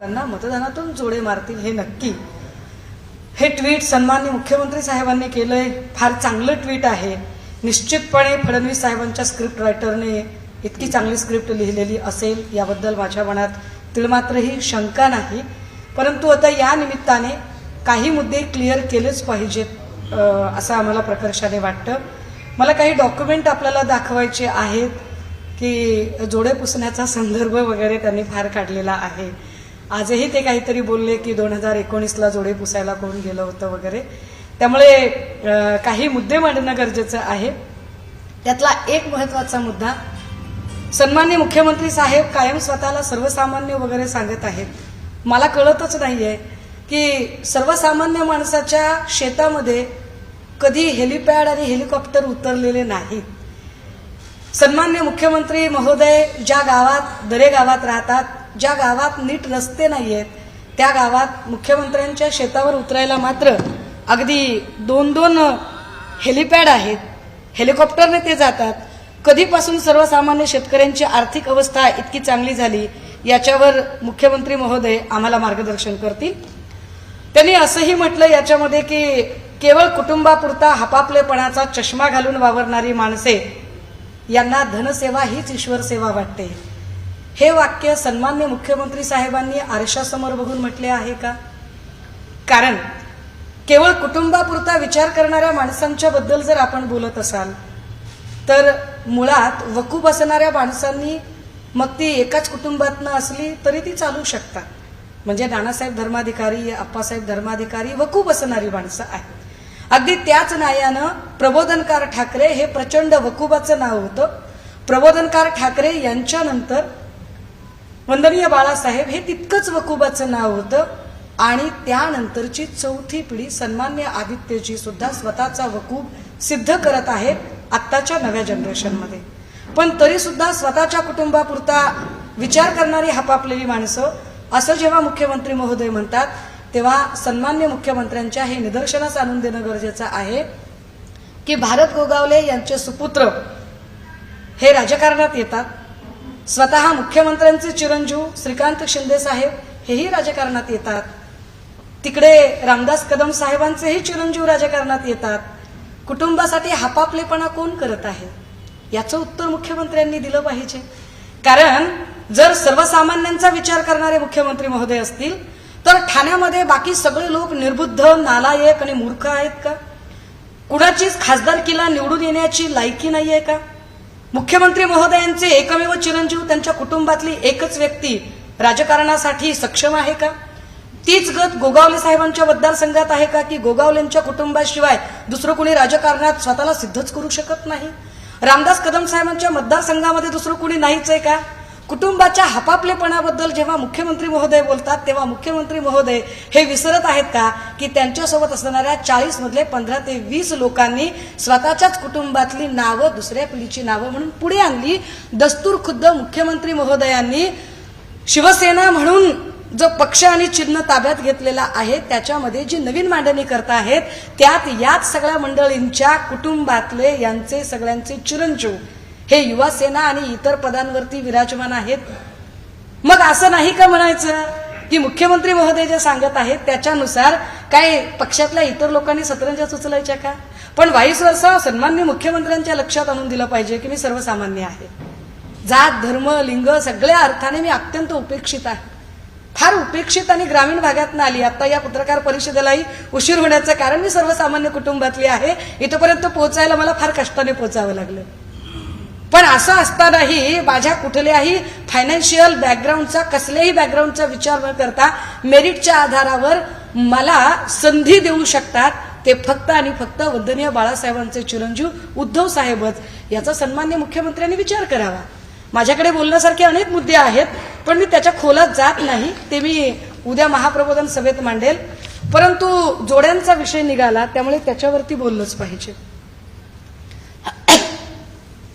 लोकांना मतदानातून जोडे मारतील हे नक्की. हे ट्विट सन्माननीय मुख्यमंत्री साहेबांनी केलंय, फार चांगलं ट्विट आहे. निश्चितपणे फडणवीस साहेबांच्या स्क्रिप्ट रायटरने इतकी चांगली स्क्रिप्ट लिहिलेली असेल याबद्दल माझ्या मनात तिळमात्रही शंका नाही. परंतु आता या निमित्ताने काही मुद्दे क्लिअर केलेच पाहिजेत असं आम्हाला प्रकर्षाने वाटतं. मला काही डॉक्युमेंट आपल्याला दाखवायचे आहेत की जोडे पुसण्याचा संदर्भ वगैरे त्यांनी फार काढलेला आहे. आजही ते काहीतरी बोलले की 2019ला जोडे पुसायला कोण गेलं होतं वगैरे. त्यामुळे काही मुद्दे मांडणं गरजेचं आहे. त्यातला एक महत्त्वाचा मुद्दा, सन्माननीय मुख्यमंत्री साहेब कायम स्वतःला सर्वसामान्य वगैरे सांगत आहेत. मला कळतच नाहीये की सर्वसामान्य माणसाच्या शेतामध्ये कधी हेलिपॅड आणि हेलिकॉप्टर उतरलेले नाहीत. सन्माननीय मुख्यमंत्री महोदय ज्या गावात दरेगावात राहतात, ज्या गावात नीट रस्ते नाहीयेत, त्या गावात मुख्यमंत्र्यांच्या शेतावर उतरायला मात्र अगदी 2-2 हेलिपॅड आहेत. हेलिकॉप्टरने ते जातात. कधीपासून सर्वसामान्य शेतकऱ्यांची आर्थिक अवस्था इतकी चांगली झाली याच्यावर मुख्यमंत्री महोदय आम्हाला मार्गदर्शन करतील. त्यांनी असंही म्हटलं याच्यामध्ये की केवळ कुटुंबापुरता हपापलेपणाचा चष्मा घालून वावरणारी माणसे यांना धनसेवा हीच ईश्वर सेवा वाटते. हे वाक्य सन्माननीय मुख्यमंत्री साहेबांनी आरशासमोर बघून म्हटले आहे का? कारण केवळ कुटुंबापुरता विचार करणाऱ्या माणसांच्या बद्दल जर आपण बोलत असाल तर मुळात वकूफ असणाऱ्या माणसांनी मग ती एकाच कुटुंबातनं असली तरी ती चालू शकतात. म्हणजे नानासाहेब धर्माधिकारी, आप्पासाहेब धर्माधिकारी वकूफ असणारी माणसं आहेत. अगदी त्याच न्यायानं प्रबोधनकार ठाकरे हे प्रचंड वकुबाचं नाव होतं. प्रबोधनकार ठाकरे यांच्यानंतर वंदनीय बाळासाहेब हे तितकंच वकुबाचं नाव होतं. आणि त्यानंतरची चौथी पिढी सन्मान्य आदित्यजी सुद्धा स्वतःचा वकूब सिद्ध करत आहेत आत्ताच्या नव्या जनरेशनमध्ये. पण तरी सुद्धा स्वतःच्या कुटुंबापुरता विचार करणारी हपापलेली माणसं असं जेव्हा मुख्यमंत्री महोदय म्हणतात तेव्हा सन्मान्य मुख्यमंत्र्यांच्या हे निदर्शनास आणून देणं गरजेचं आहे की भारत गोगावले यांचे सुपुत्र हे राजकारणात येतात. स्वतः मुख्यमंत्र्यांचे चिरंजीव श्रीकांत शिंदे साहेब हेही राजकारणात येतात. तिकडे रामदास कदम साहेबांचेही चिरंजीव राजकारणात येतात. कुटुंबासाठी हपापलेपणा कोण करत आहे याचं उत्तर मुख्यमंत्र्यांनी दिलं पाहिजे. कारण जर सर्वसामान्यांचा विचार करणारे मुख्यमंत्री महोदय असतील तर ठाण्यामध्ये बाकी सगळे लोक निर्बुद्ध, नालायक आणि मूर्ख आहेत का? कुणाचीच खासदारकीला निवडून येण्याची लायकी नाहीये का? मुख्यमंत्री महोदयांचे एकमेव चिरंजीव, त्यांच्या कुटुंबातली एकच व्यक्ती राजकारणासाठी सक्षम आहे का? तीच गत गोगावले साहेबांच्या मतदारसंघात आहे का की गोगावलेंच्या कुटुंबाशिवाय दुसरं कोणी राजकारणात स्वतःला सिद्धच करू शकत नाही? रामदास कदम साहेबांच्या मतदारसंघामध्ये दुसरं कोणी नाहीच आहे का? कुटुंबाच्या हपापलेपणाबद्दल जेव्हा मुख्यमंत्री महोदय बोलतात तेव्हा मुख्यमंत्री महोदय हे विसरत आहेत का की त्यांच्यासोबत असणाऱ्या 40 मधले 15 ते 20 लोकांनी स्वतःच्याच कुटुंबातली नावं दुसऱ्या पिढीची नावं म्हणून पुढे आणली. दस्तूर खुद्द मुख्यमंत्री महोदयांनी शिवसेना म्हणून जो पक्ष आणि चिन्ह ताब्यात घेतलेला आहे त्याच्यामध्ये जी नवीन मांडणी करता आहेत त्यात याच सगळ्या मंडळींच्या कुटुंबातले यांचे सगळ्यांचे चिरंजीव हे युवा सेना आणि इतर पदांवरती विराजमान आहेत. मग असं नाही का म्हणायचं की मुख्यमंत्री महोदय जे सांगत आहेत त्याच्यानुसार काय पक्षातल्या इतर लोकांनी सतरंजा सुचलायच्या का? पण व्हाईस वर्सा सन्माननीय मुख्यमंत्र्यांच्या लक्षात आणून दिलं पाहिजे की मी सर्वसामान्य आहे. जात, धर्म, लिंग सगळ्या अर्थाने मी अत्यंत उपेक्षित आहे. फार उपेक्षित आणि ग्रामीण भागातून आली. आता या पत्रकार परिषदेलाही उशीर होण्याचं कारण मी सर्वसामान्य कुटुंबातली आहे. इथपर्यंत पोहोचायला मला फार कष्टाने पोहोचावं लागलं. पण असं असतानाही माझ्या कुठल्याही फायनान्शियल बॅकग्राऊंडचा, कसल्याही बॅकग्राऊंडचा विचार न करता मेरिटच्या आधारावर मला संधी देऊ शकतात ते फक्त आणि फक्त वंदनीय बाळासाहेबांचे चिरंजीव उद्धव साहेबच. याचा सन्मान्य मुख्यमंत्र्यांनी विचार करावा. माझ्याकडे बोलण्यासारखे अनेक मुद्दे आहेत पण मी त्याच्या खोलात जात नाही. ते मी उद्या महाप्रबोधन सभेत मांडेल. परंतु जोड्यांचा विषय निघाला त्यामुळे त्याच्यावरती बोललंच पाहिजे.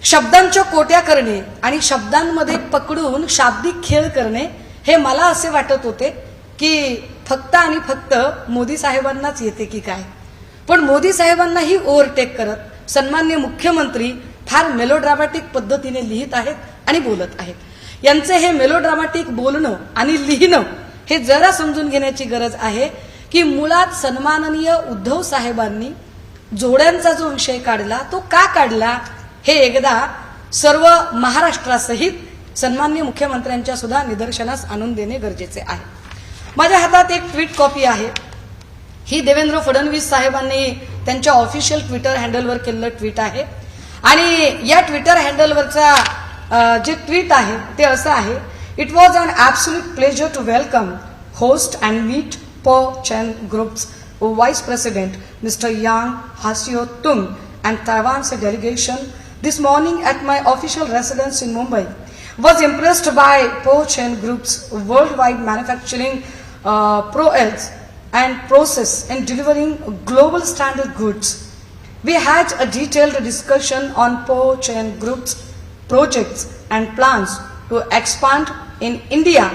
शब्दांच्या कोट्या करणे आणि शब्दांमध्ये पकडून शाब्दिक खेळ करणे हे मला असे वाटत होते की फक्त आणि फक्त मोदी साहेबांनाच येते की काय. पण मोदी साहेबांनाही ओव्हरटेक करत सन्माननीय मुख्यमंत्री फार मेलोड्रामॅटिक पद्धतीने लिहित आहेत आणि बोलत आहेत. यांचे हे मेलोड्रामॅटिक बोलणं आणि लिहिणं हे जरा समजून घेण्याची गरज आहे की मुळात सन्माननीय उद्धव साहेबांनी जोड्यांचा जो विषय काढला तो का काढला हे एकदा सर्व महाराष्ट्रासहित सन्माननीय मुख्यमंत्र्यांच्या सुद्धा निदर्शनास आणून देणे गरजेचे आहे. माझ्या हातात एक ट्विट कॉपी आहे. ही देवेंद्र फडणवीस साहेबांनी त्यांच्या ऑफिशियल ट्विटर हँडलवर केलेलं ट्विट आहे आणि या ट्विटर हँडलवरचा जे ट्विट आहे ते असं आहे. It was an absolute pleasure to welcome host and meet Pou Chen groups Vice President Mr. Yang Hasio-tung and Taiwan's delegation this morning at my official residence in Mumbai. Was impressed by Po Chen Group's worldwide manufacturing prowess and process in delivering global standard goods. We had a detailed discussion on Po Chen Group's projects and plans to expand in India.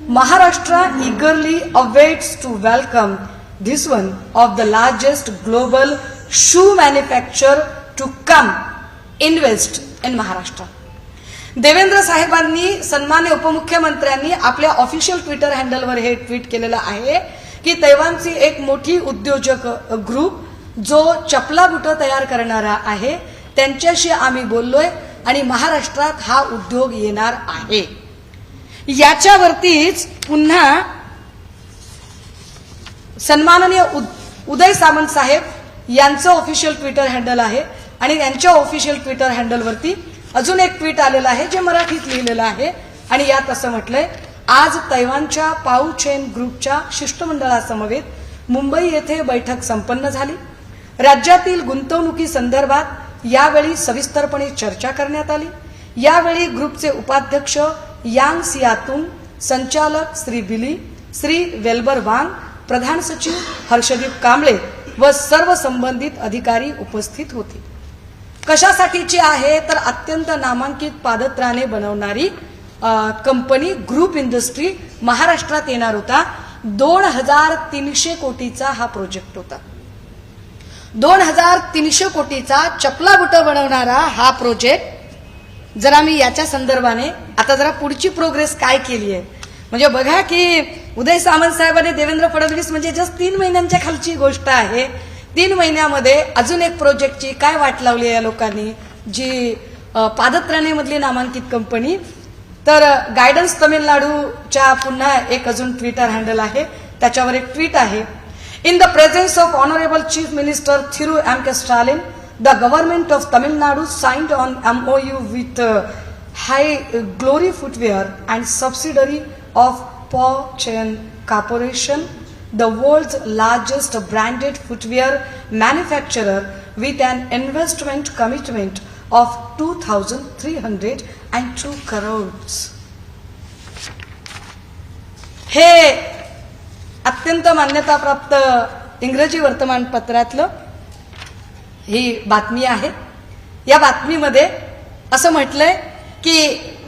Maharashtra eagerly awaits to welcome this one of the largest global shoe manufacturer to come invest in Maharashtra. Devendra साहेबांनी सन्मान्य उपमुख्यमंत्र्यांनी आपल्या official Twitter हँडलवर हे tweet केलेलं आहे की तैवानची एक मोठी उद्योजक ग्रुप जो चपला बुट तयार करणारा आहे त्यांच्याशी आम्ही बोललोय आणि महाराष्ट्रात हा उद्योग येणार आहे. याच्यावरतीच पुन्हा सन्माननीय उदय सामंत साहेब यांचं ऑफिशियल ट्विटर हँडल आहे आणि त्यांच्या ऑफिशियल ट्विटर हँडलवरती अजून एक ट्विट आलेलं आहे जे मराठीत लिहिलेलं आहे आणि यात असं म्हटलंय. आज तैवानच्या पाऊ चेन ग्रुपच्या शिष्टमंडळासमवेत मुंबई येथे बैठक संपन्न झाली. राज्यातील गुंतवणुकी संदर्भात यावेळी सविस्तरपणे चर्चा करण्यात आली. यावेळी ग्रुपचे उपाध्यक्ष यांग सियातुंग, संचालक श्री बिली, श्री वेल्बर वांग, प्रधान सचिव हर्षदीप कांबळे व सर्व संबंधित अधिकारी उपस्थित होते. कशासाठीची आहे तर अत्यंत नामांकित पादत्राणे बनवणारी कंपनी ग्रुप इंडस्ट्री महाराष्ट्रात येणार होता. 2300 कोटीचा हा प्रोजेक्ट होता. 2300 कोटीचा चपला बुट बनवणारा हा प्रोजेक्ट जरा मी याच्या संदर्भाने आता जरा पुढची प्रोग्रेस काय केली आहे म्हणजे बघा की उदय सामंत साहेबांनी देवेंद्र फडणवीस म्हणजे जस्ट 3 महिन्यांच्या खालची गोष्ट आहे. 3 महिन्यामध्ये अजून एक प्रोजेक्टची काय वाट लावली या लोकांनी जी पादत्राणेमधली नामांकित कंपनी. तर गायडन्स तमिळनाडूच्या पुन्हा एक अजून ट्विटर हँडल आहे त्याच्यावर एक ट्विट आहे. In the presence of honourable chief minister Thiru M K Stalin the government of Tamil Nadu signed on MOU with high glory footwear and subsidiary of Po Chen Corporation, the world's largest branded footwear manufacturer with an investment commitment of 2,302 crores. हे अत्यंत मान्यताप्राप्त इंग्रजी वर्तमानपत्रातलं ही बातमी आहे. या बातमीमध्ये असं म्हटलंय की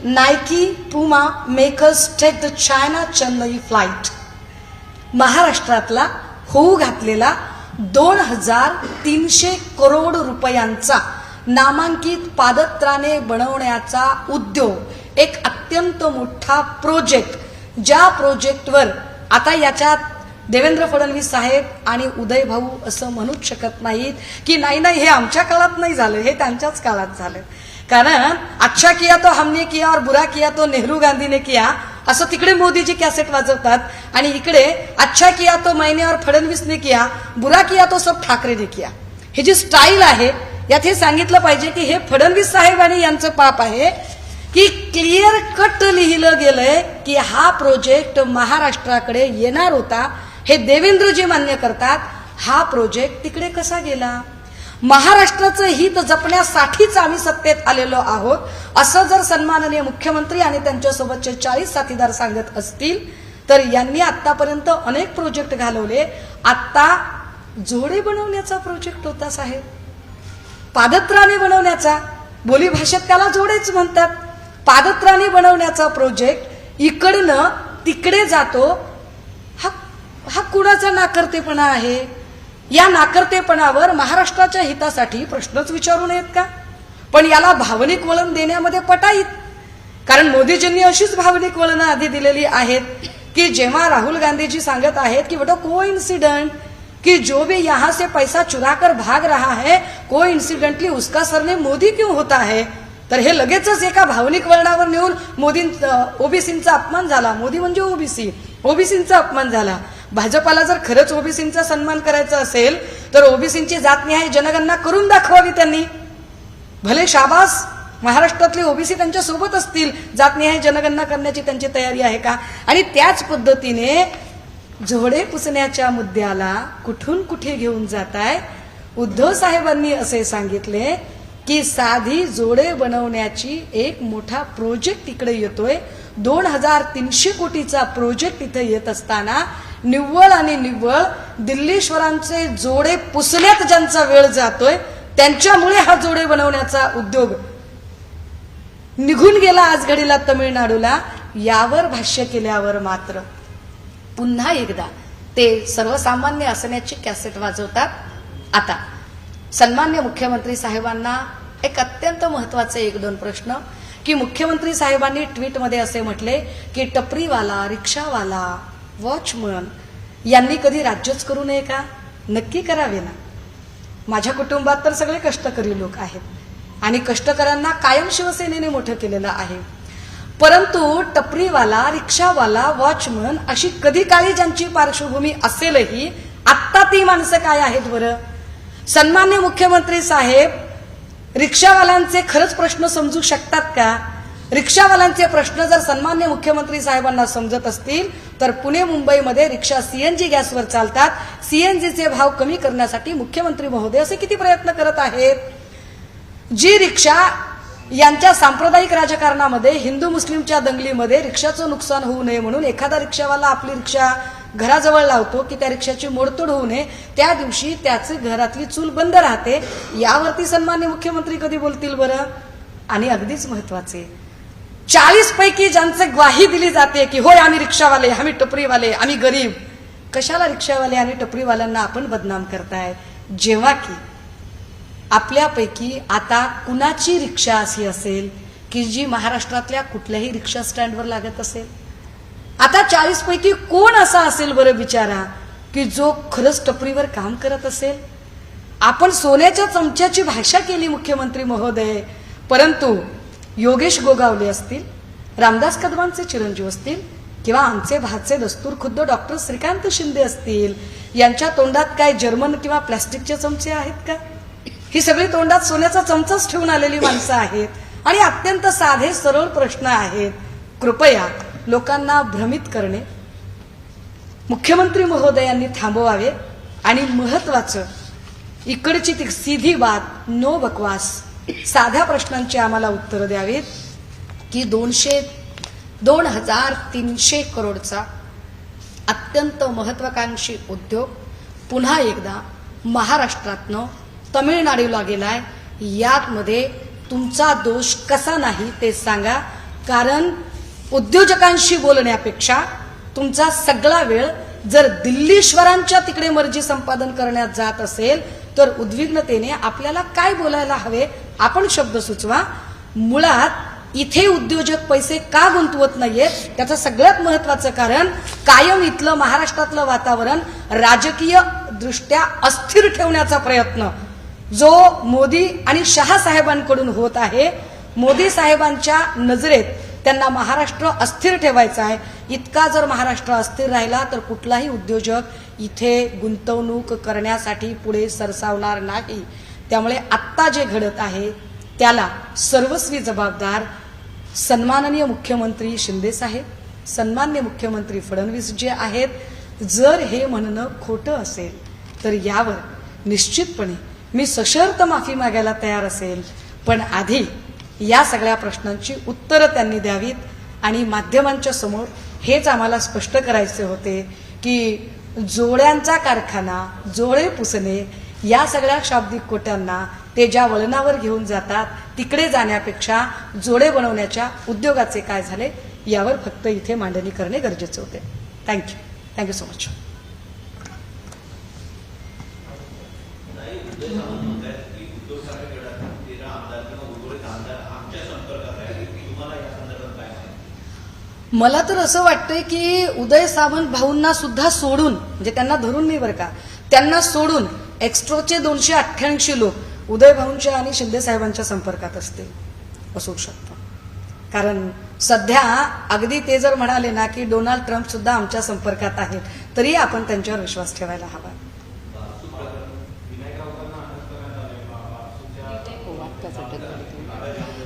Nike Puma makers take the China Chennai flight. महाराष्ट्रातला होऊ घातलेला 2300 करोड रुपयांचा नामांकित पादत्राणे बनवण्याचा उद्योग एक अत्यंत मोठा प्रोजेक्ट ज्या प्रोजेक्टवर आता याच्यात देवेंद्र फडणवीस साहेब आणि उदय भाऊ असं म्हणूच शकत नाहीत की नाही हे आमच्या काळात नाही झालं हे त्यांच्याच काळात झालं. कारण अच्छा किया तो हमने किया और बुरा किया तो नेहरू गांधी ने किया असं तिकडे मोदीजी कॅसेट वाजवतात आणि इकडे अच्छा किया तो मैंने और फडणवीस ने किया, बुरा किया तो सब ठाकरे ने किया. हे जी स्टाईल आहे यात हे सांगितलं पाहिजे की हे फडणवीस साहेब आणि यांचं पाप आहे की क्लिअर कट लिहिलं गेलंय की हा प्रोजेक्ट महाराष्ट्राकडे येणार होता. हे देवेंद्रजी मान्य करतात. हा प्रोजेक्ट तिकडे कसा गेला. महाराष्ट्राचं हित जपण्यासाठीच आम्ही सत्तेत आलेलो आहोत असं जर सन्माननीय मुख्यमंत्री आणि त्यांच्यासोबतचे 40 साथीदार सांगत असतील तर यांनी आतापर्यंत अनेक प्रोजेक्ट घालवले. आता जोडे बनवण्याचा प्रोजेक्ट होता साहेब, पादत्राणे बनवण्याचा, बोली भाषेत त्याला जोडेच म्हणतात. पादत्राणे बनवण्याचा प्रोजेक्ट इकडनं तिकडे जातो. हा कुणाचा नाकर्तेपणा आहे. या नाकर्तेपणावर महाराष्ट्राच्या हितासाठी प्रश्नच विचारू नयेत का. पण याला भावनिक वळण देण्यामध्ये पटाईत. कारण मोदीजींनी अशीच भावनिक वळणं आधी दिलेली आहेत कि जेव्हा राहुल गांधी जी सांगत आहेत कि वो कोइंसिडेंट कि जो भी यहां से पैसा चुरा कर भाग रहा है कोइंसिडेंटली उसका सरनेम मोदी क्यों होता है, तर हे लगेचच एका भावनिक वर्णावर नेऊन ओबीसींचा अपमान झाला. मोदी म्हणजे ओबीसींचा अपमान झाला. भाजपाला जर खरंच ओबीसींचा सन्मान करायचा असेल तर ओबीसींची जातनिहाय जनगणना करून दाखवावी त्यांनी. भले शाबास, महाराष्ट्रातले ओबीसी त्यांच्या सोबत असतील, जातनिहाय जनगणना करण्याची त्यांची तयारी आहे का? आणि त्याच पद्धतीने जोडे पुसण्याच्या मुद्द्याला कुठून कुठे घेऊन जाताय. उद्धव साहेबांनी असे सांगितले की साधी जोडे बनवण्याची एक मोठा प्रोजेक्ट इकडे येतोय. 2300 कोटीचा प्रोजेक्ट इथे येत असताना निव्वळ आणि निव्वळ दिल्लीश्वरांचे जोडे पुसण्यात ज्यांचा वेळ जातोय त्यांच्यामुळे हा जोडे बनवण्याचा उद्योग निघून गेला आज घडीला तमिळनाडूला. यावर भाष्य केल्यावर मात्र पुन्हा एकदा ते सर्वसामान्य असण्याची कॅसेट वाजवतात. आता सन्मान्य मुख्यमंत्री साहेबांना एक अत्यंत महत्वाचे 1-2 प्रश्न की मुख्यमंत्री साहेबांनी ट्विटमध्ये असे म्हटले की टपरीवाला, रिक्षावाला, वॉचमन यांनी कधी राज्यच करू नये का? नक्की करावे ना. माझ्या कुटुंबात तर सगळे कष्टकरी लोक आहेत आणि कष्टकऱ्यांना कायम शिवसेनेने मोठं केलेलं आहे. परंतु टपरीवाला, रिक्षावाला, वॉचमन अशी कधी काळी ज्यांची पार्श्वभूमी असेलही आत्ता ती माणसं काय आहेत बरं? सन्मान्य मुख्यमंत्री साहेब रिक्षावाल्यांचे खरंच प्रश्न समजू शकतात का? रिक्षावाल्यांचे प्रश्न जर सन्मान्य मुख्यमंत्री साहेबांना समजत असतील तर पुणे मुंबईमध्ये रिक्षा सीएनजी गॅसवर चालतात. सीएनजीचे भाव कमी करण्यासाठी मुख्यमंत्री महोदय असे किती प्रयत्न करत आहेत. जी रिक्षा यांच्या सांप्रदायिक राजकारणामध्ये हिंदू मुस्लिमच्या दंगलीमध्ये रिक्षाचं नुकसान होऊ नये म्हणून एखादा रिक्षावाला आपली रिक्षा घराजवळ लावतो की त्या रिक्षाची मोडतोड होऊ नये, त्या दिवशी त्याची घरातली चूल बंद राहते. यावरती सन्मान्य मुख्यमंत्री कधी बोलतील बरं? आणि अगदीच महत्वाचे 40 पैकी ज्यांचे ग्वाही दिली जाते की होय आम्ही रिक्षावाले, आम्ही टपरीवाले, आम्ही गरीब. कशाला रिक्षावाले आणि टपरीवाल्यांना आपण बदनाम करताय जेव्हा की आपल्यापैकी आता कुणाची रिक्षा अशी असेल की जी महाराष्ट्रातल्या कुठल्याही रिक्षा स्टँडवर लागत असेल? आता 40 पैकी कोण असा असेल बरं बिचारा की जो खरंच टपरीवर काम करत असेल? आपण सोन्याच्या चमच्याची भाषा केली मुख्यमंत्री महोदय, परंतु योगेश गोगावले असतील, रामदास कदमांचे चिरंजीव असतील किंवा आमचे भाचे दस्तूर खुद्द डॉक्टर श्रीकांत शिंदे असतील, यांच्या तोंडात काय जर्मन किंवा प्लास्टिकचे चमचे आहेत का? ही सगळी तोंडात सोन्याचा चमचाच ठेवून आलेली माणसं आहेत. आणि अत्यंत साधे सरळ प्रश्न आहेत. कृपया लोकांना भ्रमित करणे मुख्यमंत्री महोदयांनी थांबवावे आणि महत्वाचं इकडची ती सीधी बात, नो बकवास, साध्या प्रश्नांची आम्हाला उत्तर द्यावीत की 2300 करोडचा अत्यंत महत्वाकांक्षी उद्योग पुन्हा एकदा महाराष्ट्रातनं तमिळनाडूला गेलाय. यामध्ये तुमचा दोष कसा नाही ते सांगा. कारण उद्योजकांशी बोलण्यापेक्षा तुमचा सगळा वेळ जर दिल्लीश्वरांच्या तिकडे मर्जी संपादन करण्यात जात असेल तर उद्विग्नतेने आपल्याला काय बोलायला हवे आपण शब्द सुचवा. मुळात इथे उद्योजक पैसे का गुंतवत नाहीयेत त्याचं सगळ्यात महत्वाचं कारण कायम इथलं महाराष्ट्रातलं वातावरण राजकीय दृष्ट्या अस्थिर ठेवण्याचा प्रयत्न जो मोदी आणि शहा साहेबांकडून होत आहे. मोदी साहेबांच्या नजरेत त्यांना महाराष्ट्र अस्थिर ठेवायचा आहे. इतका जर महाराष्ट्र अस्थिर राहिला तर कुठलाही उद्योजक इथे गुंतवणूक करण्यासाठी पुढे सरसावणार नाही. त्यामुळे आत्ता जे घडत आहे त्याला सर्वस्वी जबाबदार सन्माननीय मुख्यमंत्री शिंदे साहेब, सन्मान्य मुख्यमंत्री फडणवीस जे आहेत. जर हे म्हणणं खोटं असेल तर यावर निश्चितपणे मी सशर्त माफी मागायला तयार असेल. पण आधी या सगळ्या प्रश्नांची उत्तरं त्यांनी द्यावीत आणि माध्यमांच्या समोर हेच आम्हाला स्पष्ट करायचे होते की जोड्यांचा कारखाना, जोडे पुसणे या सगळ्या शाब्दिक कोट्यांना ते ज्या वळणावर घेऊन जातात तिकडे जाण्यापेक्षा जोडे बनवण्याच्या उद्योगाचे काय झाले यावर फक्त इथे मांडणी करणे गरजेचे होते. Thank you so much. मला तर असं वाटतंय की उदय सामंत भाऊंना सुद्धा सोडून, म्हणजे त्यांना धरून नाही बरं का, त्यांना सोडून एक्स्ट्रोचे 288 लोक उदय भाऊंच्या आणि शिंदे साहेबांच्या संपर्कात असतील, असू शकतं. कारण सध्या अगदी ते जर म्हणाले ना की डोनाल्ड ट्रम्प सुद्धा आमच्या संपर्कात आहेत, तरी आपण त्यांच्यावर विश्वास ठेवायला हवा.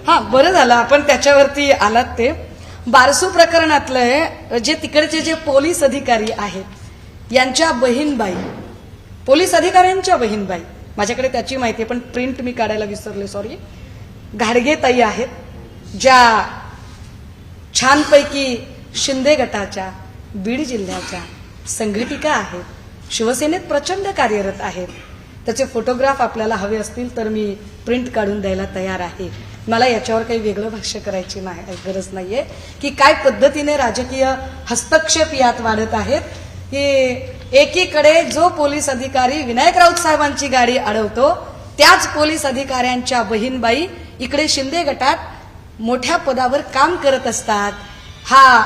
हा, बरं झालं आपण त्याच्यावरती आलात. ते बारसू प्रकरणातलं जे तिकडचे जे पोलीस अधिकारी आहेत यांच्या बहीणबाई, पोलीस अधिकाऱ्यांच्या बहीणबाई, माझ्याकडे त्याची माहिती आहे पण प्रिंट मी काढायला विसरले, सॉरी, घाडगे ताई आहेत, ज्या छानपैकी शिंदे गटाच्या बीड जिल्ह्याच्या संघटिका आहेत, शिवसेनेत प्रचंड कार्यरत आहेत. त्याचे फोटोग्राफ आपल्याला हवे असतील तर मी प्रिंट काढून द्यायला तयार आहे. मला याच्यावर काही वेगळं भाष्य करायची नाही, गरज नाहीये की काय पद्धतीने राजकीय हस्तक्षेप यात वाढत आहेत. की एकीकडे जो पोलीस अधिकारी विनायक राऊत साहेबांची गाडी अडवतो, त्याच पोलीस अधिकाऱ्यांच्या बहीणबाई इकडे शिंदे गटात मोठ्या पदावर काम करत असतात. हा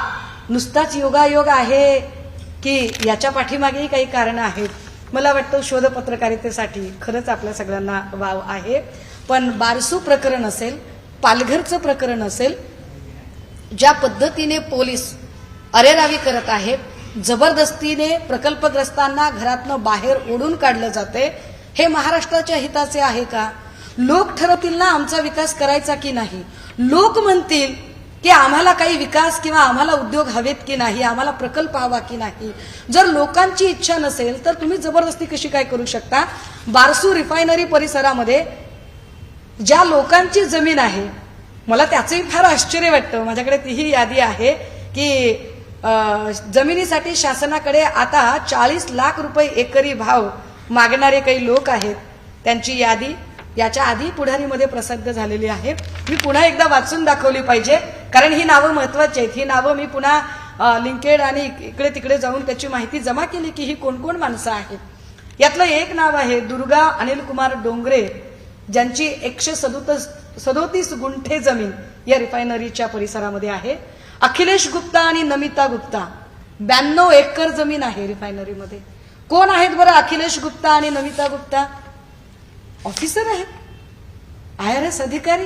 नुसताच योगायोग आहे की याच्या पाठीमागेही काही कारण आहेत? मला वाटतं शोध पत्रकारितेसाठी खरंच आपल्या सगळ्यांना वाव आहे. पण बारसू प्रकरण असेल, पालघरचं प्रकरण असेल, ज्या पद्धतीने पोलीस अरेरावी करत आहेत, जबरदस्तीने प्रकल्पग्रस्तांना घरातनं बाहेर ओढून काढलं जाते, हे महाराष्ट्राच्या हिताचे आहे का? लोक ठरवतील ना आमचा विकास करायचा की नाही. लोक म्हणतील की आम्हाला काही विकास किंवा आम्हाला उद्योग हवेत की नाही, आम्हाला प्रकल्प हवा की नाही. जर लोकांची इच्छा नसेल तर तुम्ही जबरदस्ती कशी काय करू शकता? बारसू रिफायनरी परिसरामध्ये ज्या लोकांची जमीन आहे, मला त्याचंही फार आश्चर्य वाटतं, माझ्याकडे तीही यादी आहे की जमिनीसाठी शासनाकडे आता 40 लाख रुपये एकरी भाव मागणारे काही लोक आहेत. त्यांची यादी याच्या आधी पुढारीमध्ये प्रसिद्ध झालेली आहे. मी पुन्हा एकदा वाचून दाखवली पाहिजे कारण ही नावं महत्वाची आहेत. ही नावं मी पुन्हा लिंकेड आणि इकडे तिकडे जाऊन त्याची माहिती जमा केली की ही कोण कोण माणसं आहेत. यातलं एक नाव आहे दुर्गा अनिल कुमार डोंगरे, ज्यांची 137 गुंठे जमीन या रिफायनरीच्या परिसरामध्ये आहे. अखिलेश गुप्ता आणि नमिता गुप्ता 92 एकर जमीन आहे रिफायनरीमध्ये. कोण आहेत बरं अखिलेश गुप्ता आणि नमिता गुप्ता? ऑफिसर आहेत, IRS अधिकारी.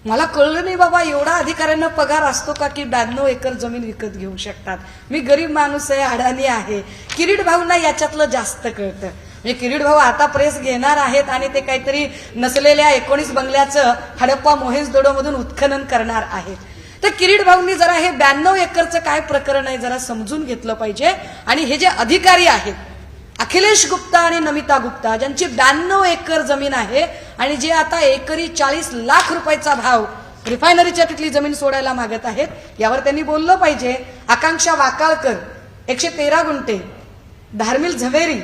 मला कळलं नाही बाबा एवढा अधिकाऱ्यांना पगार असतो का की 92 एकर जमीन विकत घेऊ शकतात. मी गरीब माणूस आहे, अडाणी आहे. किरीट भाऊंना याच्यातलं जास्त कळतं. म्हणजे किरीट भाऊ आता प्रेस घेणार आहेत आणि ते काहीतरी नसलेल्या 19 बंगल्याचं हडप्पा मोहेंजोदडो मधून उत्खनन करणार आहेत. तर किरीट भाऊंनी जरा हे 92 एकरचं काय प्रकरण आहे जरा समजून घेतलं पाहिजे. आणि हे जे अधिकारी आहेत अखिलेश गुप्ता आणि नमिता गुप्ता, ज्यांची 92 एकर जमीन आहे आणि जे आता एकरी 40 लाख रुपयाचा भाव रिफायनरीच्या तिथली जमीन सोडायला मागत आहेत, यावर त्यांनी बोललं पाहिजे. आकांक्षा वाकाळकर 113 गुंठे, धार्मिल झवेरी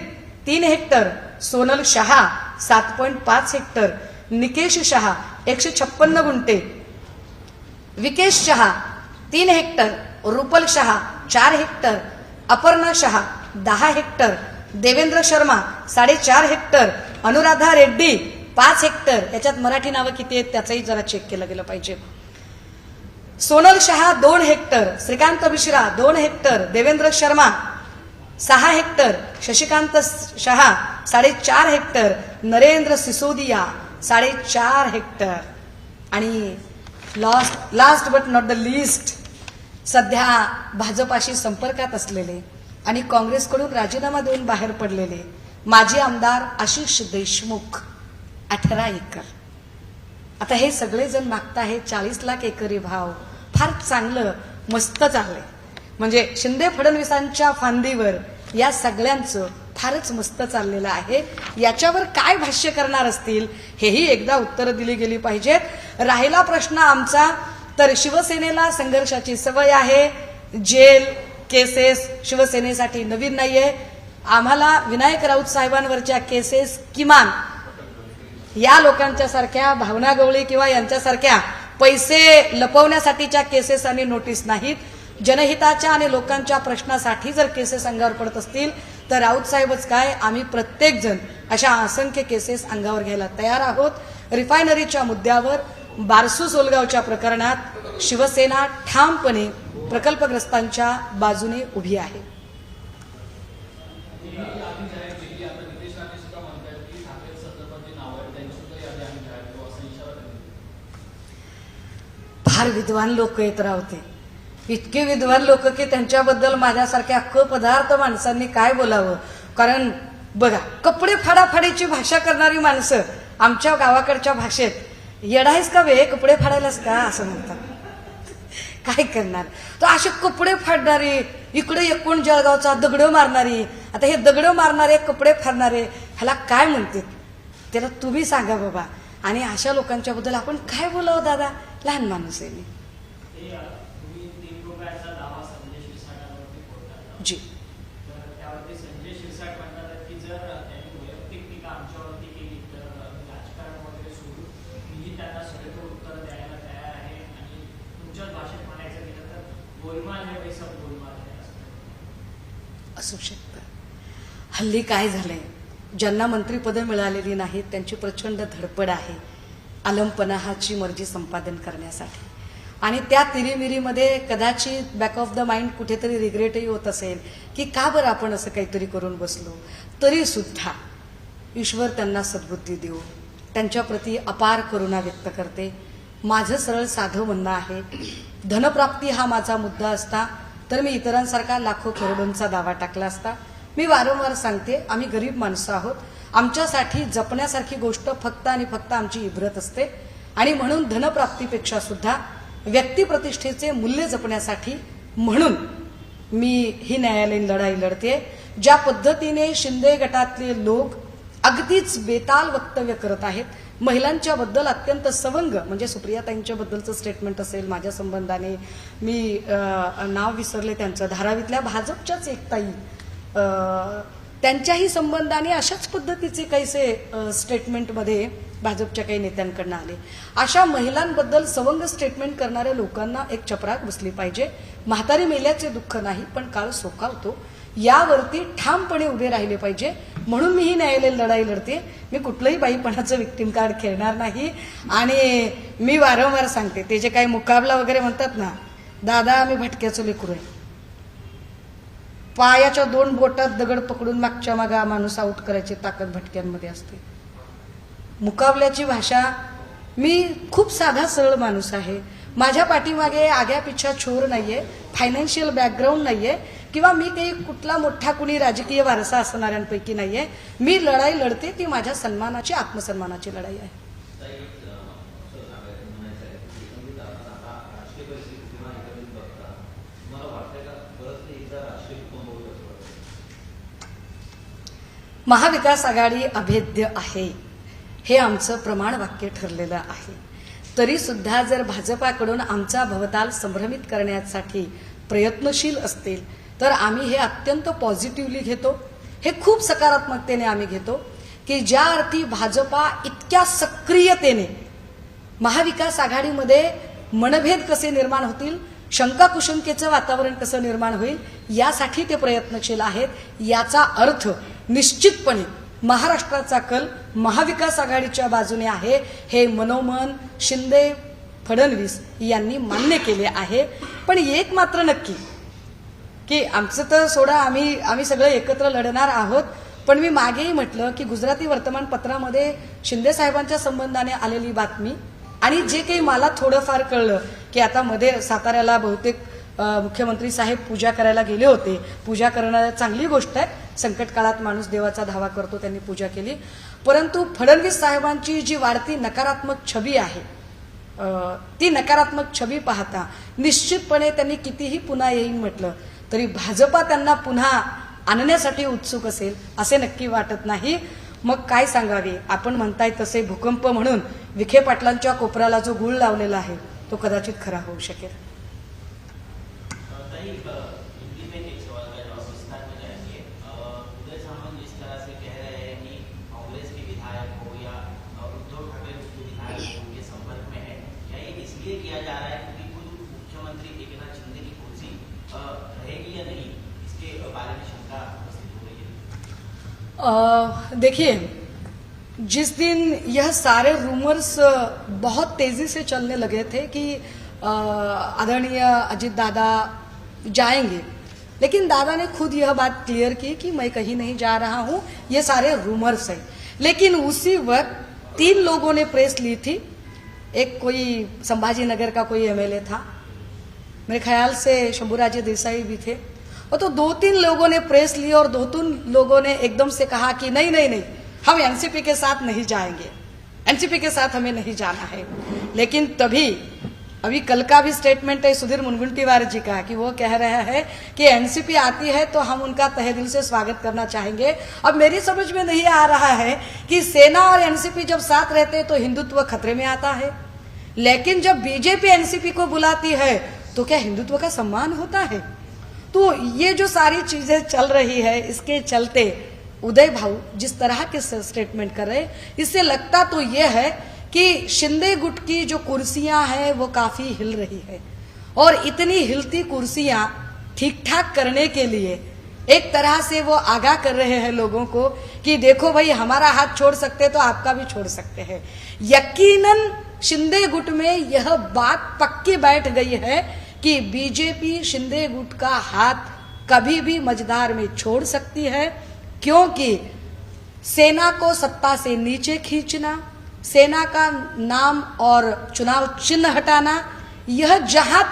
3 हेक्टर, सोनल शहा 7.5 हेक्टर, निकेश शहा 156 गुंठे, Vikesh Shah 3 hectare, Rupal Shah 4 hectare, Aparna Shah 10 hectare, Devendra Sharma 4.5 hectare, Anuradha Reddy 5 hectare. याच्यात मराठी नावं किती आहेत त्याचंही जरा चेक केलं गेलं पाहिजे. Sonal Shah 2 hectare, Shrikant Mishra 2 hectare, Devendra Sharma 6 hectare, Shashikant Shah 4.5 hectare, Narendra Sisodiya 4.5 hectare. आणि last but not the least, सध्या भाजपाशी संपर्कात असलेले आणि काँग्रेसकडून राजीनामा देऊन बाहेर पडलेले माजी आमदार आशिष देशमुख 18 एकर. आता हे सगळेजण मागताहेत 40 लाख एकरी भाव. फार चांगलं, मस्त चाललंय. म्हणजे शिंदे फडणवीसांच्या फांदीवर या सगळ्यांचं फारच मस्त चाललेलं आहे. याच्यावर काय भाष्य करणार असतील हेही एकदा उत्तरं दिली गेली पाहिजेत. राहिला प्रश्न आमचा, तर शिवसेनेला संघर्षाची सवय आहे. जेल केसेस शिवसेनेसाठी नवीन नाहीये. आम्हाला विनायक राऊत साहेबांवरच्या केसेस किमान या लोकांच्या सारख्या भावना गवळी किंवा यांच्यासारख्या पैसे लपवण्यासाठीच्या केसेस आणि नोटीस नाहीत. जनहिताच्या आणि लोकांच्या प्रश्नासाठी जर केसेस अंगावर पडत असतील तर राऊत साहेबच काय, आम्ही प्रत्येक जण अशा असंख्य केसेस अंगावर घ्यायला तयार आहोत. रिफायनरीच्या मुद्द्यावर, बारसू सोलगावच्या प्रकरणात शिवसेना ठामपणे प्रकल्पग्रस्तांच्या बाजूने उभी आहे. फार विद्वान लोक येत राहते, इतके विद्वान लोक की त्यांच्याबद्दल माझ्यासारख्या पदार्थ माणसांनी काय बोलावं. कारण बघा, कपडे फाडाफाडीची भाषा करणारी माणसं आमच्या गावाकडच्या भाषेत येडायच का वे, कपडे फाडायलाच का असं म्हणतात. काय करणार, तर असे कपडे फाडणारी, इकडे एकूण जळगावचा दगड मारणारी, आता हे दगड मारणारे कपडे फाडणारे ह्याला काय म्हणते, त्याला तुम्ही सांगा बाबा. आणि अशा लोकांच्या बद्दल आपण काय बोलावं दादा, लहान माणूस आहे मी. जी असू शकतं. हल्ली काय झालंय, ज्यांना मंत्रिपदं मिळालेली नाहीत त्यांची प्रचंड धडपड आहे आलमपणाची मर्जी संपादन करण्यासाठी. आणि त्या तिरीमिरीमध्ये कदाचित बॅक ऑफ द माइंड कुठेतरी रिग्रेटही होत असेल की का बरं आपण असं काहीतरी करून बसलो. तरी सुद्धा ईश्वर त्यांना सद्बुद्धी देऊ, त्यांच्याप्रती अपार करुणा व्यक्त करते. माझं सरळ साधं म्हणणं आहे, धनप्राप्ती हा माझा मुद्दा असता तर मी इतरांसारखा लाखो करोडोंचा दावा टाकला असता. मी वारंवार सांगते, आम्ही गरीब माणसं आहोत, आमच्यासाठी जपण्यासारखी गोष्ट फक्त आणि फक्त आमची इब्रत असते. आणि म्हणून धनप्राप्तीपेक्षा सुद्धा व्यक्तिप्रतिष्ठेचे मूल्य जपण्यासाठी म्हणून मी ही न्यायालयीन लढाई लढते. ज्या पद्धतीने शिंदे गटातले लोक अगदीच बेताल वक्तव्य करत आहेत, महिलांच्या बद्दल अत्यंत सवंग, म्हणजे सुप्रियाताईंच्या बद्दलचं स्टेटमेंट असेल माझ्या संबंधाने, मी नाव विसरले त्यांचं, धारावीतल्या भाजपच्याच एक ताई, त्यांच्याही संबंधाने अशाच पद्धतीचे काहीसे स्टेटमेंटमध्ये भाजपच्या काही नेत्यांकडनं आले. अशा महिलांबद्दल सवंग स्टेटमेंट करणाऱ्या लोकांना एक चपराक बसली पाहिजे. म्हातारी मेल्याचे दुःख नाही पण काळ सोकावतो, यावरती ठामपणे उभे राहिले पाहिजे. म्हणून मी ही न्यायालयीन लढाई लढते. मी कुठलंही बाईपणाचं विक्टिम कार्ड खेळणार नाही. आणि मी वारंवार सांगते, ते जे काही मुकाबला वगैरे म्हणतात ना, दादा आम्ही भटक्याचं लेकरू आहे. पायाच्या 2 बोटात दगड पकडून मागच्या मागा माणूस आऊट करायची ताकद भटक्यांमध्ये असते. मुकाबल्याची भाषा, मी खूप साधा सरळ माणूस आहे. माझ्या पाठीमागे आग्यापिछा छोर नाहीये, फायनान्शियल बॅकग्राऊंड नाहीये, किंवा मी काही कुठला मोठा कुणी राजकीय वारसा असणाऱ्यांपैकी नाहीये. मी लढाई लढते ती माझ्या सन्मानाची, आत्मसन्मानाची लढाई आहे. महाविकास आघाडी अभेद्य आहे हे आमचं प्रमाण वाक्य ठरलेलं आहे. तरी सुद्धा जर भाजपाकडून आमचा भवताल संभ्रमित करण्यासाठी प्रयत्नशील असतील तर आम्ही हे अत्यंत पॉझिटिव्हली घेतो. हे खूप सकारात्मकतेने आम्ही घेतो की ज्या अर्थी भाजपा इतक्या सक्रियतेने महाविकास आघाडीमध्ये मनभेद कसे निर्माण होतील, शंका कुशंकेचं वातावरण कसं निर्माण होईल, यासाठी ते प्रयत्नशील आहेत. याचा अर्थ निश्चितपणे महाराष्ट्राचा कल महाविकास आघाडीच्या बाजूने आहे, हे मनोमन शिंदे फडणवीस यांनी मान्य केले आहे. पण एक मात्र नक्की की आमचं तर सोडा, आम्ही सगळे एकत्र लढणार आहोत. पण मी मागेही म्हटलं की गुजराती वर्तमानपत्रामध्ये शिंदे साहेबांच्या संबंधाने आलेली बातमी आणि जे काही मला थोडंफार कळलं की आता मध्ये साताऱ्याला बहुतेक मुख्यमंत्री साहेब पूजा करायला गेले होते. पूजा करणं चांगली गोष्ट आहे, संकट काळात माणूस देवाचा धावा करतो, त्यांनी पूजा केली. परंतु फडणवीस साहेबांची जी वाढती नकारात्मक छबी आहे, ती नकारात्मक छबी पाहता निश्चितपणे त्यांनी कितीही पुन्हा येईन म्हटलं तरी भाजपा त्यांना पुन्हा आणण्यासाठी उत्सुक असेल असे नक्की वाटत नाही. मग काय सांगावे, आपण म्हणताय तसे भूकंप म्हणून विखे पाटलांच्या कोपऱ्याला जो गुळ लावलेला आहे तो कदाचित खरा होऊ शकेल. देखिए, जिस दिन यह सारे रूमर्स बहुत तेजी से चलने लगे थे कि आदरणीय अजीत दादा जाएंगे, लेकिन दादा ने खुद यह बात क्लियर की कि मैं कहीं नहीं जा रहा हूं, ये सारे रूमर्स हैं। लेकिन उसी वक्त 3 लोगों ने प्रेस ली थी। एक कोई संभाजी नगर का कोई एमएलए था, मेरे ख्याल से शंभूराजे देसाई भी थे, और तो 2-3 लोगों ने प्रेस ली और 2-3 लोगों ने एकदम से कहा कि नहीं नहीं नहीं, हम एनसीपी के साथ नहीं जाएंगे, एनसीपी के साथ हमें नहीं जाना है। लेकिन तभी अभी कल का भी स्टेटमेंट है सुधीर मुनगंटीवार जी का कि वो कह रहे हैं कि एनसीपी आती है तो हम उनका तहे दिल से स्वागत करना चाहेंगे। अब मेरी समझ में नहीं आ रहा है कि सेना और एनसीपी जब साथ रहते हैं तो हिंदुत्व खतरे में आता है, लेकिन जब बीजेपी एनसीपी को बुलाती है तो क्या हिंदुत्व का सम्मान होता है? तो ये जो सारी चीजें चल रही है, इसके चलते उदय भाऊ जिस तरह के स्टेटमेंट कर रहे, इससे लगता तो ये है कि शिंदे गुट की जो कुर्सियां हैं वो काफी हिल रही है, और इतनी हिलती कुर्सियां ठीक ठाक करने के लिए एक तरह से वो आगाह कर रहे हैं लोगों को कि देखो भाई, हमारा हाथ छोड़ सकते तो आपका भी छोड़ सकते हैं। यकीनन शिंदे गुट में यह बात पक्की बैठ गई है कि बीजेपी शिंदे गुट का हाथ कभी भी मझधार में छोड़ सकती है, क्योंकि सेना को सत्ता से नीचे खींचना, सेना का नाम और चुनाव चिन्ह हटाना, यह जहां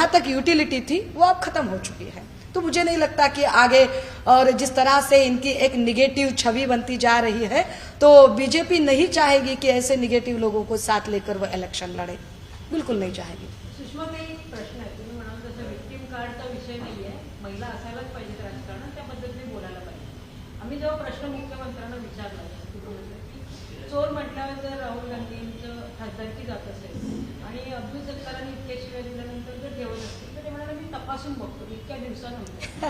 तक यूटिलिटी थी वो अब खत्म हो चुकी है। तो मुझे नहीं लगता कि आगे, और जिस तरह से इनकी एक निगेटिव छवि बनती जा रही है, तो बीजेपी नहीं चाहेगी कि ऐसे निगेटिव लोगों को साथ लेकर वो इलेक्शन लड़े, बिल्कुल नहीं चाहेगी। सुषमा, काही प्रश्न आहे, तुम्ही म्हणाल तसं विक्टिम कार्डचा विषय नाहीये, महिला असायलाच पाहिजेत राजकारणात, त्या पद्धतीने बोलायला पाहिजे। आम्ही जेव्हा प्रश्न मुख्यमंत्र्यांना विचारला की चोर म्हटल्यावर जर राहुल गांधींचं खासदारकी जात असेल आणि अब्दुल सत्तारांनी इतक्या शिवाय दिल्यानंतर जर ठेवत असतील तर ते म्हणाले मी तपासून बघतो इतक्या दिवसानंतर।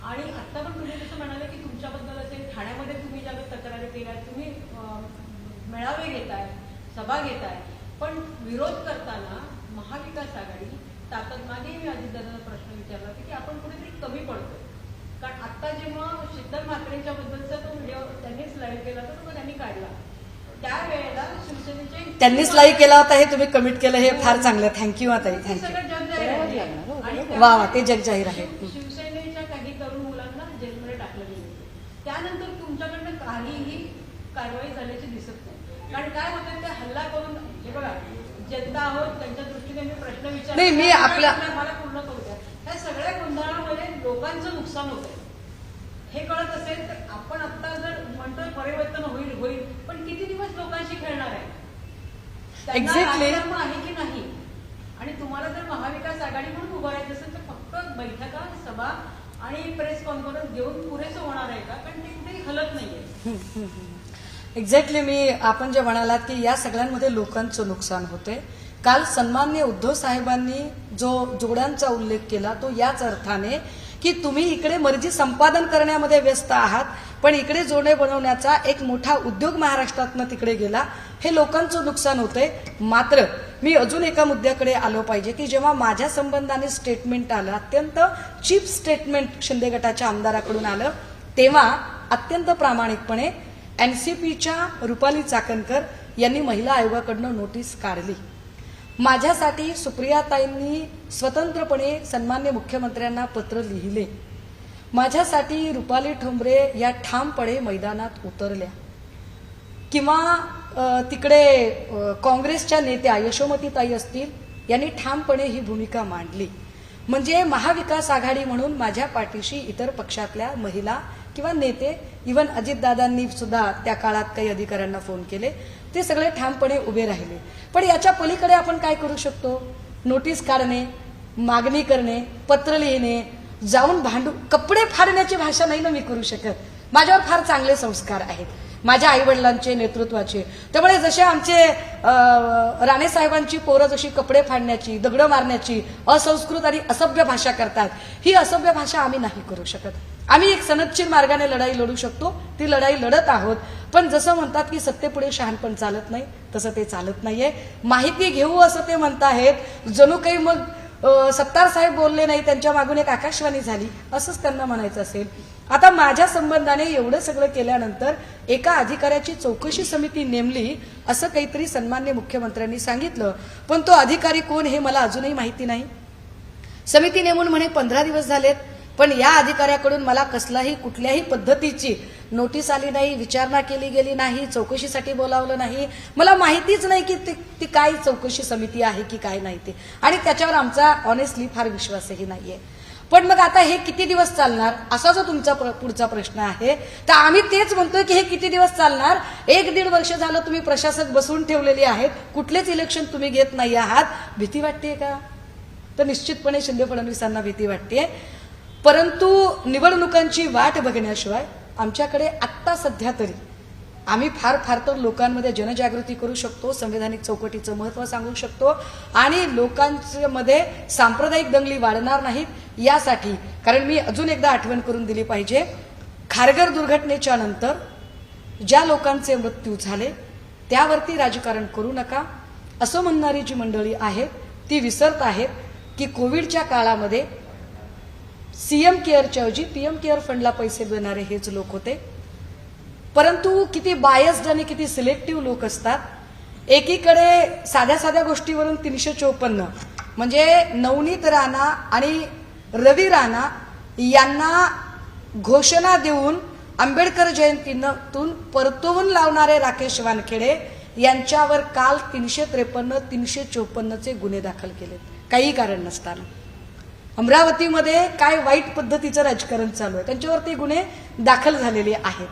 आणि आता पण तुम्ही जसं म्हणाले की तुमच्याबद्दल असेल, ठाण्यामध्ये तुम्ही ज्या तक्रारी केल्या, तुम्ही मेळावे घेताय, सभा घेताय, पण विरोध करताना महाविकास आघाडी ताकद, मागे मी अजितदादांना प्रश्न विचारला होता की आपण कुठेतरी कमी पडतो, कारण आता जेव्हा शीतल म्हात्रेंच्या बद्दलचा तो व्हिडिओ त्यांनीच लाईव्ह केला होता, तो त्यांनी काढला, त्यावेळेला शिवसेनेचे त्यांनीच लाईव्ह केला होता, हे तुम्ही कमिट केलं, हे फार चांगलं, थँक्यू ताई, थँक्यू। सगळं जग जाहीर आहे आणि वा वा, ते जग जाहीर आहे। शिवसेनेच्या काही तरुण मुलांना जेलमध्ये टाकलं गेलं, त्यानंतर तुमच्याकडनं काहीही कारवाई झाल्याची दिसत नाही, कारण काय होतं ते हल्ला करून, हे बघा जनता आहोत त्यांच्या दृष्टीने मी प्रश्न विचारला नाही, मी आपल्या मला पूर्ण करू द्या। या सगळ्या गोंधळामध्ये लोकांचं नुकसान होत आहे, हे कळत असेल तर आपण आता जर म्हणतोय परिवर्तन होईल, पण किती दिवस लोकांशी खेळणार आहे? एक्झॅक्टली आहे की नाही? आणि तुम्हाला जर महाविकास आघाडी म्हणून उभारायचं असेल तर फक्त बैठका, सभा आणि प्रेस कॉन्फरन्स घेऊन पुरेसं होणार आहे का? कारण ते कुठेही हलत नाहीये। एक्झॅक्टली आपण जे म्हणालात की या सगळ्यांमध्ये लोकांचं नुकसान होते। काल सन्माननीय उद्धव साहेबांनी जो जोड्यांचा उल्लेख केला तो याच अर्थाने की तुम्ही इकडे मर्जी संपादन करण्यामध्ये व्यस्त आहात, पण इकडे जोडे बनवण्याचा एक मोठा उद्योग महाराष्ट्रातनं तिकडे गेला, हे लोकांचं नुकसान होतंय। मात्र मी अजून एका मुद्द्याकडे आलो पाहिजे की जेव्हा माझ्या संबंधाने स्टेटमेंट आलं, अत्यंत चीप स्टेटमेंट शिंदे गटाच्या आमदाराकडून आलं, तेव्हा अत्यंत प्रामाणिकपणे एनसीपीच्या रुपाली चाकणकर यांनी महिला आयोगाकडनं नोटीस काढली। माझ्यासाठी सुप्रियाताईंनी स्वतंत्रपणे सन्मान्य मुख्यमंत्र्यांना पत्र लिहिले, माझ्यासाठी रुपाली ठोंबरे या ठामपणे मैदानात उतरल्या, किंवा तिकडे काँग्रेसच्या नेत्या यशोमतीताई असतील, यांनी ठामपणे ही भूमिका मांडली। म्हणजे महाविकास आघाडी म्हणून माझ्या पाठीशी इतर पक्षातल्या महिला किंवा नेते, इव्हन अजितदादांनी सुद्धा त्या काळात काही अधिकाऱ्यांना फोन केले, ते सगळे ठामपणे उभे राहिले। पण याच्या पलीकडे आपण काय करू शकतो? नोटीस काढणे, मागणी करणे, पत्र लिहिणे, जाऊन भांडू, कपडे फाडण्याची भाषा नाही ना मी करू शकत। माझ्यावर फार चांगले संस्कार आहेत माझ्या आईवडिलांचे, नेतृत्वाचे, त्यामुळे जसे आमचे राणे साहेबांची पोरं जशी कपडे फाडण्याची, दगडं मारण्याची असंस्कृत आणि असभ्य भाषा करतात, ही असभ्य भाषा आम्ही नाही करू शकत। आम्ही एक सनदशीर मार्गाने लढाई लढू शकतो, ती लढाई लढत आहोत। पण जसं म्हणतात की सत्तेपुढे शहाणपण चालत नाही, तसं ते चालत नाहीये। माहिती घेऊ असं ते म्हणताहेत, जणू काही मग सत्तार साहेब बोलले नाही, त्यांच्या मागून एक आकाशवाणी झाली, असंच त्यांना म्हणायचं असेल. आता माझ्या संबंधाने एवढं सगळं केल्यानंतर एका अधिकाऱ्याची चौकशी समिती नेमली असं काहीतरी सन्माननीय मुख्यमंत्र्यांनी सांगितलं, पण तो अधिकारी कोण हे मला अजूनही माहिती नाही. समिती नेमून म्हणे 15 दिवस झालेत, पण या अधिकाऱ्याकडून मला कसलाही कुठल्याही पद्धतीची नोटीस आली नाही, विचारणा केली गेली नाही, चौकशीसाठी बोलावलं नाही. मला माहितीच नाही की ती काय चौकशी समिती आहे की काय नाही ते, आणि त्याच्यावर आमचा ऑनेस्टली फार विश्वासही नाहीये. पण मग आता हे किती दिवस चालणार असा जो तुमचा पुढचा प्रश्न आहे, तर आम्ही तेच म्हणतोय की हे किती दिवस चालणार. 1-1.5 वर्ष झालं तुम्ही प्रशासक बसवून ठेवलेले आहेत, कुठलेच इलेक्शन तुम्ही घेत नाही आहात. भीती वाटतेय का? तर निश्चितपणे शिंदे फडणवीसांना भीती वाटते. परंतु निवडणुकांची वाट बघण्याशिवाय आमच्याकडे आत्ता सध्या तरी आम्ही फार तर लोकांमध्ये जनजागृती करू शकतो, संवैधानिक चौकटीचं महत्त्व सांगू शकतो आणि लोकांमध्ये सांप्रदायिक दंगली वाढणार नाहीत यासाठी. कारण मी अजून एकदा आठवण करून दिली पाहिजे, खारघर दुर्घटनेच्या नंतर ज्या लोकांचे मृत्यू झाले त्यावरती राजकारण करू नका असं म्हणणारी जी मंडळी आहेत ती विसरत आहेत की कोविडच्या काळामध्ये सीएम केअरच्या ऐवजी पीएम केअर फंडला पैसे देणारे हेच लोक होते. परंतु किती बायस्ड आणि किती सिलेक्टिव्ह लोक असतात. एकीकडे साध्या गोष्टीवरून 354 म्हणजे नवनीत राणा आणि रवी राणा यांना घोषणा देऊन आंबेडकर जयंतीतून परतवून लावणारे राकेश वानखेडे यांच्यावर काल 353-354चे गुन्हे दाखल केले काही कारण नसताना. अमरावतीमध्ये काय वाईट पद्धतीचं राजकारण चालू आहे, त्यांच्यावरती गुन्हे दाखल झालेले आहेत.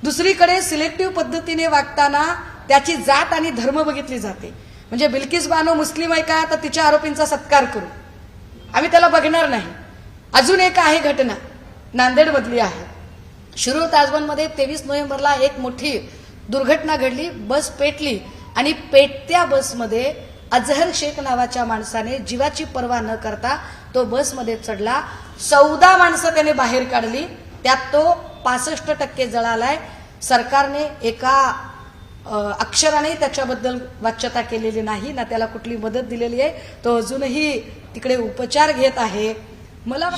दुसरीकडे सिलेक्टिव्ह पद्धतीने वागताना त्याची जात आणि धर्म बघितली जाते. म्हणजे बिल्किस बानो मुस्लिम आहे का, तर तिच्या आरोपींचा सत्कार करू, आम्ही त्याला बघणार नाही. अजून एक आहे घटना नांदेडमधली आहे. शिरूर ताजबनमध्ये 23 नोव्हेंबरला एक मोठी दुर्घटना घडली, बस पेटली आणि पेटत्या बसमध्ये अजहर शेख नावाच्या माणसाने जीवाची पर्वा न करता तो बसमध्ये चढला. 14 माणसं त्याने बाहेर काढली, त्यात तो 65% जळालाय. सरकारने एका अक्षराने त्याच्याबद्दल वाच्यता केलेली नाही ना त्याला कुठली मदत दिलेली आहे. तो अजूनही तिकडे उपचार घेत आहे. मला